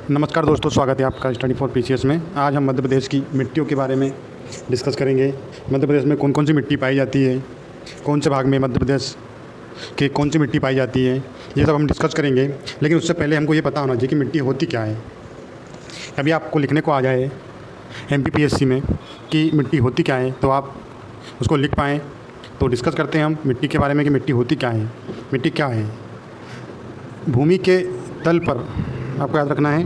नमस्कार दोस्तों, स्वागत है आपका स्टडी फॉर पीसीएस में। आज हम मध्य प्रदेश की मिट्टियों के बारे में डिस्कस करेंगे। मध्य प्रदेश में कौन कौन सी मिट्टी पाई जाती है, कौन से भाग में मध्य प्रदेश के कौन सी मिट्टी पाई जाती है, ये सब हम डिस्कस करेंगे। लेकिन उससे पहले हमको ये पता होना चाहिए कि मिट्टी होती क्या है। अभी आपको लिखने को आ जाए एमपीपीएससी में कि मिट्टी होती क्या है, तो आप उसको लिख पाएँ। तो डिस्कस करते हैं हम मिट्टी के बारे में कि मिट्टी होती क्या है। मिट्टी क्या है? भूमि के तल पर, आपको याद रखना है,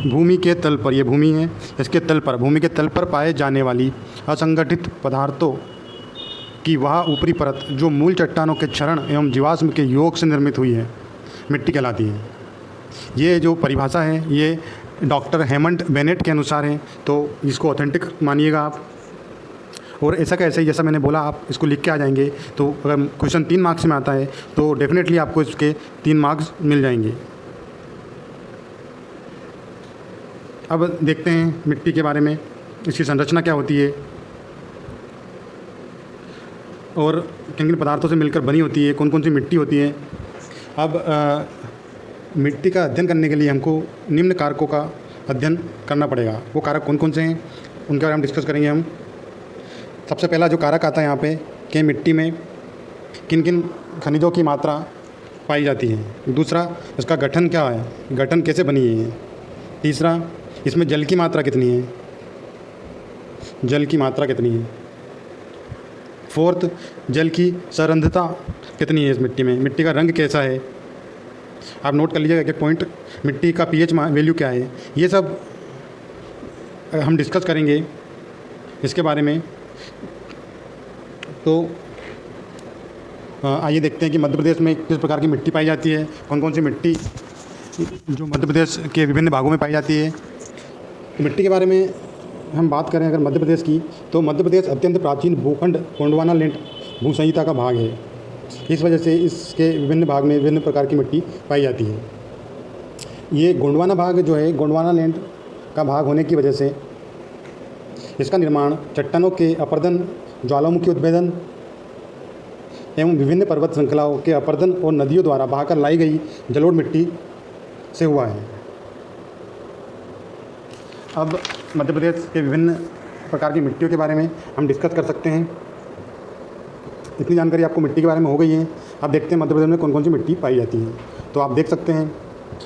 भूमि के तल पर, ये भूमि है, इसके तल पर, भूमि के तल पर पाए जाने वाली असंगठित पदार्थों की वह ऊपरी परत जो मूल चट्टानों के क्षरण एवं जीवाश्म के योग से निर्मित हुई है, मिट्टी कहलाती है। ये जो परिभाषा है ये डॉक्टर हेमंड बेनेट के अनुसार है, तो इसको ऑथेंटिक मानिएगा आप। और ऐसा कैसे, जैसा मैंने बोला, आप इसको लिख के आ जाएंगे तो अगर क्वेश्चन 3 मार्क्स में आता है तो डेफिनेटली आपको इसके 3 मार्क्स मिल जाएंगे। अब देखते हैं मिट्टी के बारे में, इसकी संरचना क्या होती है और किन किन पदार्थों से मिलकर बनी होती है, कौन कौन सी मिट्टी होती है। अब मिट्टी का अध्ययन करने के लिए हमको निम्न कारकों का अध्ययन करना पड़ेगा। वो कारक कौन कौन से हैं उनके बारे में डिस्कस करेंगे हम। सबसे पहला जो कारक आता है यहाँ पे कि मिट्टी में किन किन खनिजों की मात्रा पाई जाती है। दूसरा, इसका गठन क्या है, गठन कैसे बनी है। तीसरा, इसमें जल की मात्रा कितनी है, जल की मात्रा कितनी है। फोर्थ, जल की सरंध्रता कितनी है इस मिट्टी में, मिट्टी का रंग कैसा है। आप नोट कर लीजिएगा एक पॉइंट, मिट्टी का पीएच वैल्यू क्या है। ये सब हम डिस्कस करेंगे इसके बारे में। तो आइए देखते हैं कि मध्य प्रदेश में किस प्रकार की मिट्टी पाई जाती है, कौन कौन सी मिट्टी जो मध्य प्रदेश के विभिन्न भागों में पाई जाती है। मिट्टी के बारे में हम बात करें अगर मध्य प्रदेश की, तो मध्य प्रदेश अत्यंत प्राचीन भूखंड गोंडवाना लैंड भूसंहिता का भाग है। इस वजह से इसके विभिन्न भाग में विभिन्न प्रकार की मिट्टी पाई जाती है। ये गोंडवाना भाग जो है, गोंडवाना लैंड का भाग होने की वजह से इसका निर्माण चट्टानों के अपर्दन, ज्वालामुखी उद्भेदन एवं विभिन्न पर्वत श्रृंखलाओं के अपर्दन और नदियों द्वारा बहाकर लाई गई जलोढ़ मिट्टी से हुआ है। अब मध्य प्रदेश के विभिन्न प्रकार की मिट्टियों के बारे में हम डिस्कस कर सकते हैं। इतनी जानकारी आपको मिट्टी के बारे में हो गई है। अब देखते हैं मध्य प्रदेश में कौन कौन सी मिट्टी पाई जाती है। तो आप देख सकते हैं,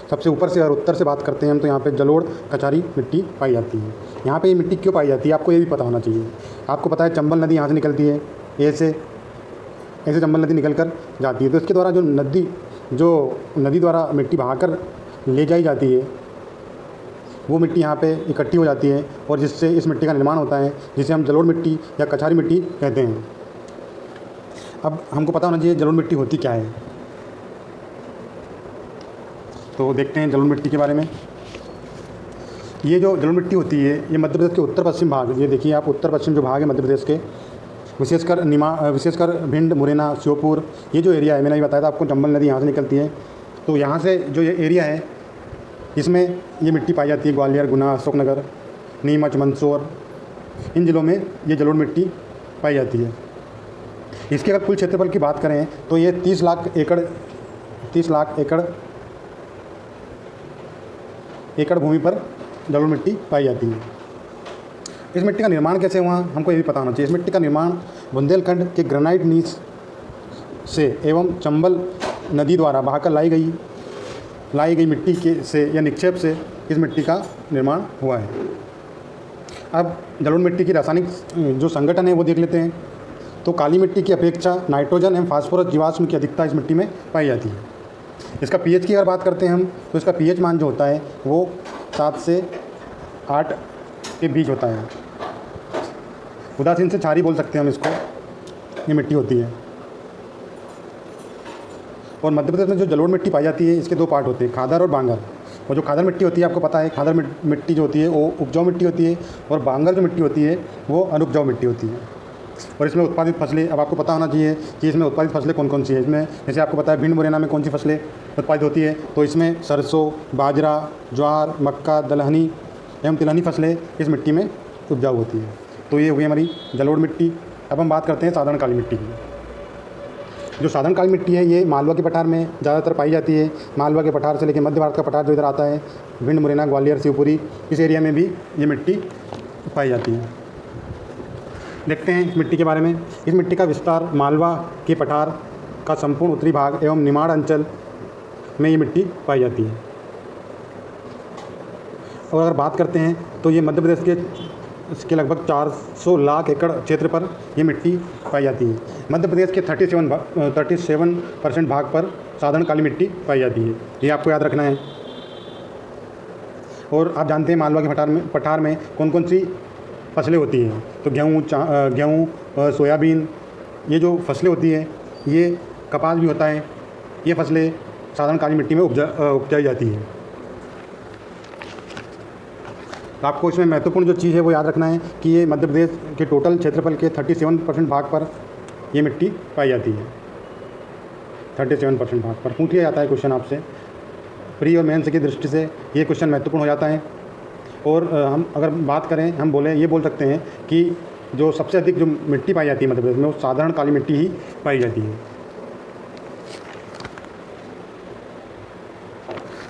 सबसे ऊपर से और उत्तर से बात करते हैं हम, तो यहाँ पे जलोढ़ कचारी मिट्टी पाई जाती है। यहाँ पे ये मिट्टी क्यों पाई जाती है आपको ये भी पता होना चाहिए। आपको पता है चंबल नदी यहाँ से निकलती है, ऐसे चंबल नदी निकल कर जाती है। तो इसके द्वारा जो नदी द्वारा मिट्टी बहाकर ले जाई जाती है, वो मिट्टी यहाँ पे इकट्ठी हो जाती है और जिससे इस मिट्टी का निर्माण होता है, जिसे हम जलोढ़ मिट्टी या कचारी मिट्टी कहते हैं। अब हमको पता होना चाहिए जलोढ़ मिट्टी होती क्या है। तो देखते हैं जलोढ़ मिट्टी के बारे में। ये जो जलोढ़ मिट्टी होती है ये मध्य प्रदेश के उत्तर पश्चिम भाग, ये देखिए आप, उत्तर पश्चिम जो भाग है मध्य प्रदेश के, विशेषकर भिंड, मुरैना, श्योपुर, ये जो एरिया है, मैंने अभी बताया था आपको, चंबल नदी यहाँ से निकलती है। तो यहाँ से जो ये एरिया है इसमें ये मिट्टी पाई जाती है। ग्वालियर, गुना, अशोकनगर, नीमच, मंदसौर, इन ज़िलों में ये जलोढ़ मिट्टी पाई जाती है। इसके अगर कुल क्षेत्रफल की बात करें तो ये 30 लाख एकड़ भूमि पर जलोढ़ मिट्टी पाई जाती है। इस मिट्टी का निर्माण कैसे हुआ हमको ये भी पता होना चाहिए। इस मिट्टी का निर्माण बुंदेलखंड के ग्रेनाइट नीच से एवं चंबल नदी द्वारा बहाकर लाई गई मिट्टी के से या निक्षेप से इस मिट्टी का निर्माण हुआ है। अब जलोढ़ मिट्टी की रासायनिक जो संगठन है वो देख लेते हैं। तो काली मिट्टी की अपेक्षा नाइट्रोजन एवं फास्फोरस जीवाश्म की अधिकता इस मिट्टी में पाई जाती है। इसका पीएच की अगर बात करते हैं हम, तो इसका पीएच मान जो होता है वो 7 से 8 के बीच होता है। उदासीन से क्षारीय बोल सकते हैं हम इसको, ये मिट्टी होती है। और मध्य प्रदेश में जो जलोढ़ मिट्टी पाई जाती है इसके 2 पार्ट होते हैं, खादर और बांगर। और जो खादर मिट्टी होती है आपको पता है, खादर मिट्टी जो होती है वो उपजाऊ मिट्टी होती है और बांगर जो मिट्टी होती है वो अनुपजाऊ मिट्टी होती है। और इसमें उत्पादित फसलें, अब आपको पता होना चाहिए कि इसमें उत्पादित फसलें कौन कौन सी है। इसमें जैसे आपको पता है भिंड, मुरैना में कौन सी फसलें उत्पादित होती है, तो इसमें सरसों, बाजरा, ज्वार, मक्का, दलहनी एवं तिलहनी फसलें इस मिट्टी में उपजाऊ होती है। तो ये हो गई हमारी जलोढ़ मिट्टी। अब हम बात करते हैं साधारण काली मिट्टी की। जो साधारण काली मिट्टी है ये मालवा के पठार में ज़्यादातर पाई जाती है। मालवा के पठार से लेकर मध्य भारत का पठार जो इधर आता है, भिंड, मुरैना, ग्वालियर, शिवपुरी, इस एरिया में भी ये मिट्टी पाई जाती है। देखते हैं इस मिट्टी के बारे में। इस मिट्टी का विस्तार मालवा के पठार का संपूर्ण उत्तरी भाग एवं निमाड़ अंचल में ये मिट्टी पाई जाती है। और अगर बात करते हैं तो ये मध्य प्रदेश के इसके लगभग 400 लाख एकड़ क्षेत्र पर ये मिट्टी पाई जाती है। मध्य प्रदेश के 37% भाग पर साधारण काली मिट्टी पाई जाती है, ये आपको याद रखना है। और आप जानते हैं मालवा के पठार में कौन कौन सी फसलें होती हैं। तो गेहूँ, सोयाबीन, ये जो फसलें होती हैं, ये कपास भी होता है, ये फसलें साधारण काली मिट्टी में उपजाई जाती हैं। तो आपको इसमें महत्वपूर्ण जो चीज़ है वो याद रखना है कि ये मध्य प्रदेश के टोटल क्षेत्रफल के 37% भाग पर ये मिट्टी पाई जाती है। 37% भाग पर पूछ लिया जाता है क्वेश्चन आपसे। प्री और मेंस की दृष्टि से ये क्वेश्चन महत्वपूर्ण हो जाता है। और हम अगर बात करें, हम ये बोल सकते हैं कि जो सबसे अधिक जो मिट्टी पाई जाती है मध्य प्रदेश में वो साधारण काली मिट्टी ही पाई जाती है।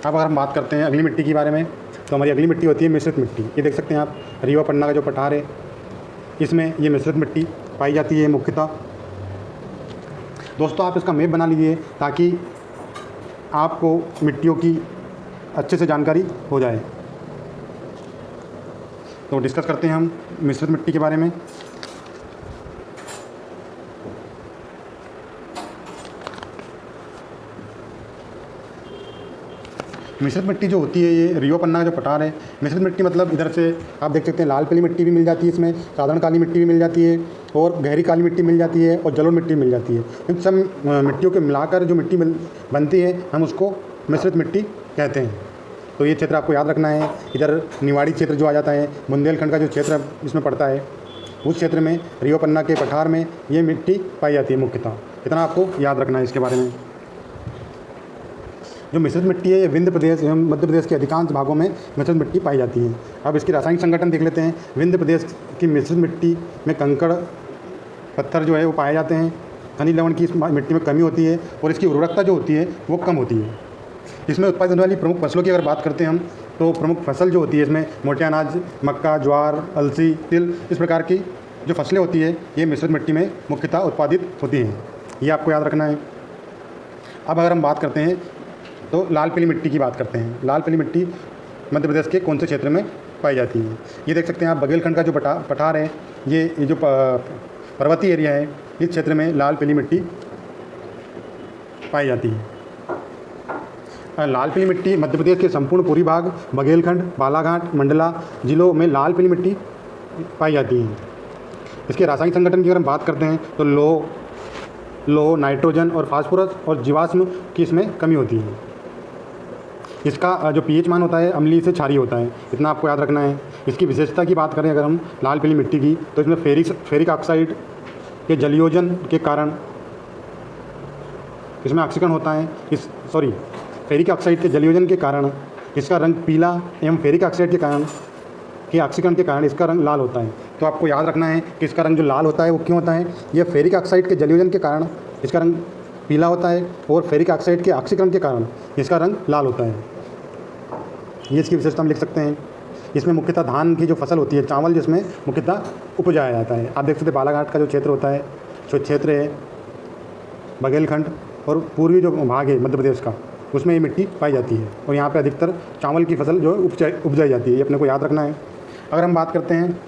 अब अगर हम बात करते हैं अगली मिट्टी के बारे में, तो हमारी अगली मिट्टी होती है मिश्रित मिट्टी। ये देख सकते हैं आप, रीवा पन्ना का जो पठार है इसमें ये मिश्रित मिट्टी पाई जाती है मुख्यतः। दोस्तों आप इसका मैप बना लीजिए ताकि आपको मिट्टियों की अच्छे से जानकारी हो जाए। तो डिस्कस करते हैं हम मिश्रित मिट्टी के बारे में। मिश्रित मिट्टी जो होती है ये रीवा पन्ना का जो पठार है, मिश्रित मिट्टी मतलब इधर से आप देख सकते हैं लाल पीली मिट्टी भी मिल जाती है, इसमें साधारण काली मिट्टी भी मिल जाती है और गहरी काली मिट्टी मिल जाती है और जलोढ़ मिट्टी मिल जाती है। इन सब मिट्टियों के मिलाकर जो मिट्टी बनती है हम उसको मिश्रित मिट्टी कहते हैं। तो ये क्षेत्र आपको याद रखना है। इधर निवाड़ी क्षेत्र जो आ जाता है, बुंदेलखंड का जो क्षेत्र इसमें पड़ता है, उस क्षेत्र में रीवा पन्ना के पठार में ये मिट्टी पाई जाती है मुख्यतः। इतना आपको याद रखना है इसके बारे में। जो मिश्रित मिट्टी है ये विंध्य प्रदेश एवं मध्य प्रदेश के अधिकांश भागों में मिश्रित मिट्टी पाई जाती है। अब इसकी रासायनिक संगठन देख लेते हैं। विंध्य प्रदेश की मिश्रित मिट्टी में कंकड़ पत्थर जो है वो पाए जाते हैं। खनिज लवण की इस मिट्टी में कमी होती है और इसकी उर्वरकता जो होती है वो कम होती है। इसमें उत्पादित होने वाली प्रमुख फसलों की अगर बात करते हैं हम, तो प्रमुख फसल जो होती है इसमें मोटे अनाज, मक्का, ज्वार, अलसी, तिल, इस प्रकार की जो फसलें होती है ये मिश्रित मिट्टी में मुख्यतः उत्पादित होती हैं। ये आपको याद रखना है। अब अगर हम बात करते हैं तो लाल पीली मिट्टी की बात करते हैं। लाल पीली मिट्टी मध्य प्रदेश के कौन से क्षेत्र में पाई जाती है? ये देख सकते हैं आप, बघेलखंड का जो पठार है, ये जो पर्वतीय एरिया है, इस क्षेत्र में लाल पीली मिट्टी पाई जाती है। लाल पीली मिट्टी मध्य प्रदेश के संपूर्ण पूर्वी भाग, बघेलखंड, बालाघाट, मंडला जिलों में लाल पीली मिट्टी पाई जाती है। इसके रासायनिक संगठन की अगर हम बात करते हैं तो लोह, नाइट्रोजन और फास्फोरस और जीवाश्म की इसमें कमी होती है। इसका जो पीएच मान होता है अम्लीय से क्षारीय होता है, इतना आपको याद रखना है। इसकी विशेषता की बात करें अगर हम लाल पीली मिट्टी की, तो इसमें फेरिक ऑक्साइड के जलयोजन के कारण इसमें ऑक्सीकरण होता है। फेरिक ऑक्साइड के जलयोजन के कारण इसका रंग पीला एवं फेरिक ऑक्साइड के ऑक्सीकरण के कारण इसका रंग लाल होता है। तो आपको याद रखना है कि इसका रंग जो लाल होता है वो क्यों होता है। यह फेरिक ऑक्साइड के जलयोजन के कारण इसका रंग पीला होता है और फेरिक ऑक्साइड के ऑक्सीकरण के कारण इसका रंग लाल होता है। ये इसकी विशेषता हम लिख सकते हैं। इसमें मुख्यतः धान की जो फसल होती है, चावल जिसमें मुख्यतः उपजाया जाता है। आप देख सकते हैं बालाघाट का जो क्षेत्र होता है, जो क्षेत्र है बघेलखंड और पूर्वी जो भाग है मध्य प्रदेश का, उसमें ये मिट्टी पाई जाती है और यहाँ पे अधिकतर चावल की फसल जो उपजाई जाती है। ये अपने को याद रखना है। अगर हम बात करते हैं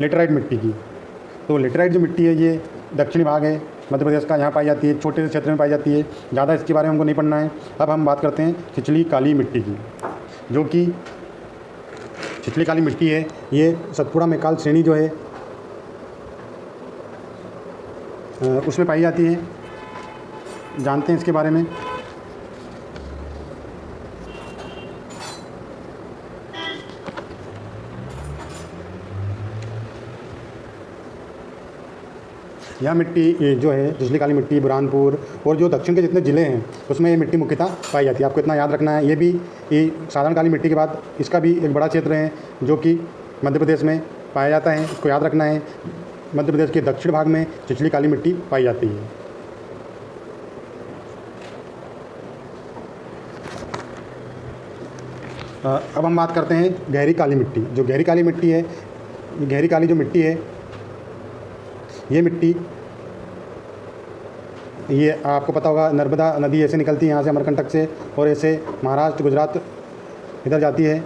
लेटराइट मिट्टी की, तो लेटराइट जो मिट्टी है ये दक्षिणी भाग है मध्य प्रदेश का, यहाँ पाई जाती है, छोटे से क्षेत्र में पाई जाती है, ज़्यादा इसके बारे में हमको नहीं पढ़ना है। अब हम बात करते हैं छिछली काली मिट्टी की, जो कि छिछली काली मिट्टी है, ये सतपुड़ा मैकाल श्रेणी जो है उसमें पाई जाती है। जानते हैं इसके बारे में। यह मिट्टी जो है छिछली काली मिट्टी बुरहानपुर और जो दक्षिण के जितने ज़िले हैं उसमें ये मिट्टी मुख्यतः पाई जाती है। आपको इतना याद रखना है। ये भी साधारण काली मिट्टी के बाद इसका भी एक बड़ा क्षेत्र है जो कि मध्य प्रदेश में पाया जाता है, इसको याद रखना है। मध्य प्रदेश के दक्षिण भाग में छिछली काली मिट्टी पाई जाती है। अब हम बात करते हैं गहरी काली मिट्टी। जो गहरी काली मिट्टी है, गहरी काली जो मिट्टी है, ये मिट्टी, ये आपको पता होगा नर्मदा नदी ऐसे निकलती है यहाँ से अमरकंटक से और ऐसे महाराष्ट्र गुजरात इधर जाती है।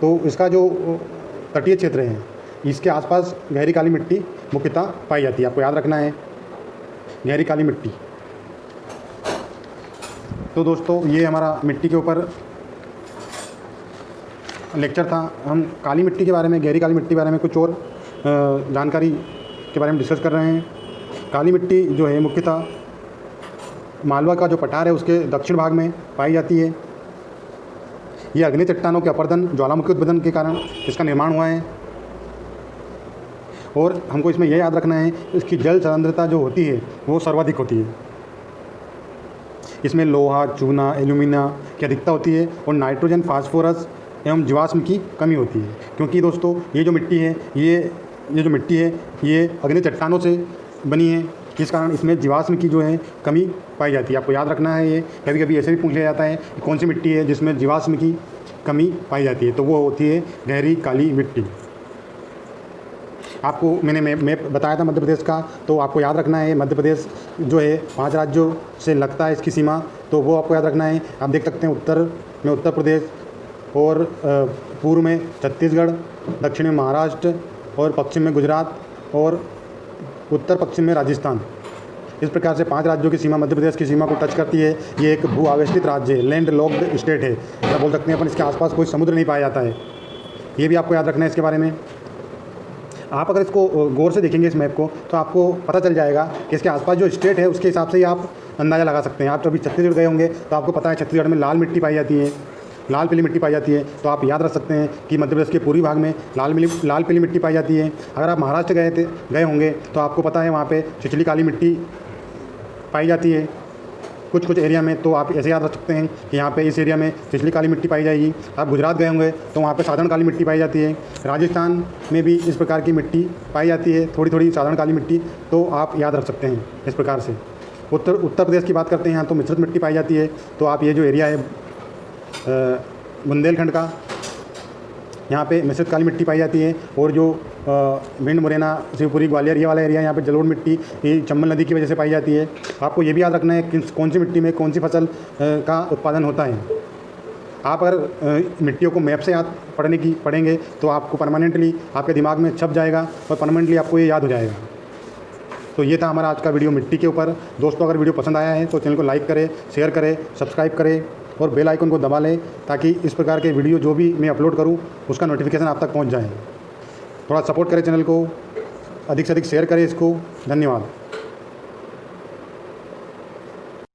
तो इसका जो तटीय क्षेत्र है इसके आसपास गहरी काली मिट्टी मुख्यतः पाई जाती है। आपको याद रखना है गहरी काली मिट्टी। तो दोस्तों ये हमारा मिट्टी के ऊपर लेक्चर था। हम काली मिट्टी के बारे में, गहरी काली मिट्टी के बारे में कुछ और जानकारी के बारे में डिस्कस कर रहे हैं। काली मिट्टी जो है मुख्यतः मालवा का जो पठार है उसके दक्षिण भाग में पाई जाती है। ये अग्नि चट्टानों के अपरदन, ज्वालामुखी उद्भवन के कारण इसका निर्माण हुआ है। और हमको इसमें यह याद रखना है इसकी जल सांद्रता जो होती है वो सर्वाधिक होती है। इसमें लोहा, चूना, एल्यूमिना की अधिकता होती है और नाइट्रोजन, फास्फोरस एवं जीवाश्म की कमी होती है। क्योंकि दोस्तों ये जो मिट्टी है ये जो मिट्टी है ये अग्नि चट्टानों से बनी है, इस कारण इसमें जीवाश्म की जो है कमी पाई जाती है। आपको याद रखना है। ये कभी कभी ऐसे भी पूछ लिया जाता है कि कौन सी मिट्टी है जिसमें जीवाश्म की कमी पाई जाती है, तो वो होती है गहरी काली मिट्टी। आपको मैंने मैप बताया था मध्य प्रदेश का, तो आपको याद रखना है मध्य प्रदेश जो है 5 राज्यों से लगता है इसकी सीमा, तो वो आपको याद रखना है। आप देख सकते हैं उत्तर में उत्तर प्रदेश और पूर्व में छत्तीसगढ़, दक्षिण में महाराष्ट्र और पश्चिम में गुजरात और उत्तर पश्चिम में राजस्थान। इस प्रकार से 5 राज्यों की सीमा मध्य प्रदेश की सीमा को टच करती है। ये एक भू आवेष्टित राज्य है, लैंड लॉक्ड स्टेट है, क्या बोल सकते हैं अपन। इसके आसपास कोई समुद्र नहीं पाया जाता है, ये भी आपको याद रखना है इसके बारे में। आप अगर इसको गौर से देखेंगे इस मैप को तो आपको पता चल जाएगा कि इसके आसपास जो स्टेट है उसके हिसाब से ही आप अंदाज़ा लगा सकते हैं। आप तो अभी छत्तीसगढ़ गए होंगे तो आपको पता है छत्तीसगढ़ में लाल मिट्टी पाई जाती है, लाल पीली मिट्टी पाई जाती है। तो आप याद रख सकते हैं कि मध्य प्रदेश के पूर्वी भाग में लाल पीली मिट्टी पाई जाती है। अगर आप महाराष्ट्र गए होंगे तो आपको पता है वहाँ पे छिछली काली मिट्टी पाई जाती है कुछ एरिया में। तो आप ऐसे याद रख सकते हैं कि यहाँ पे इस एरिया में छिछली काली मिट्टी पाई जाएगी। आप गुजरात गए होंगे तो वहाँ पे साधारण काली मिट्टी पाई जाती है। राजस्थान में भी इस प्रकार की मिट्टी पाई जाती है, थोड़ी थोड़ी साधारण काली मिट्टी, तो आप याद रख सकते हैं इस प्रकार से। उत्तर प्रदेश की बात करते हैं यहाँ तो मिश्रित मिट्टी पाई जाती है। तो आप ये जो एरिया है बुंदेलखंड का, यहाँ पे मिश्रित काली मिट्टी पाई जाती है। और जो भिंड, मुरैना, शिवपुरी, ग्वालियर ये वाला एरिया यहाँ पे जलोढ़ मिट्टी ये चंबल नदी की वजह से पाई जाती है। आपको ये भी याद रखना है कि कौन सी मिट्टी में कौन सी फसल का उत्पादन होता है। आप अगर मिट्टियों को मैप से याद पढ़ेंगे तो आपको परमानेंटली आपके दिमाग में छप जाएगा और परमानेंटली आपको ये याद हो जाएगा। तो ये था हमारा आज का वीडियो मिट्टी के ऊपर। दोस्तों अगर वीडियो पसंद आया है तो चैनल को लाइक करें, शेयर करें, सब्सक्राइब करें और बेल आइकन को दबा लें ताकि इस प्रकार के वीडियो जो भी मैं अपलोड करूं उसका नोटिफिकेशन आप तक पहुंच जाए। थोड़ा सपोर्ट करें चैनल को, अधिक से अधिक शेयर करें इसको। धन्यवाद।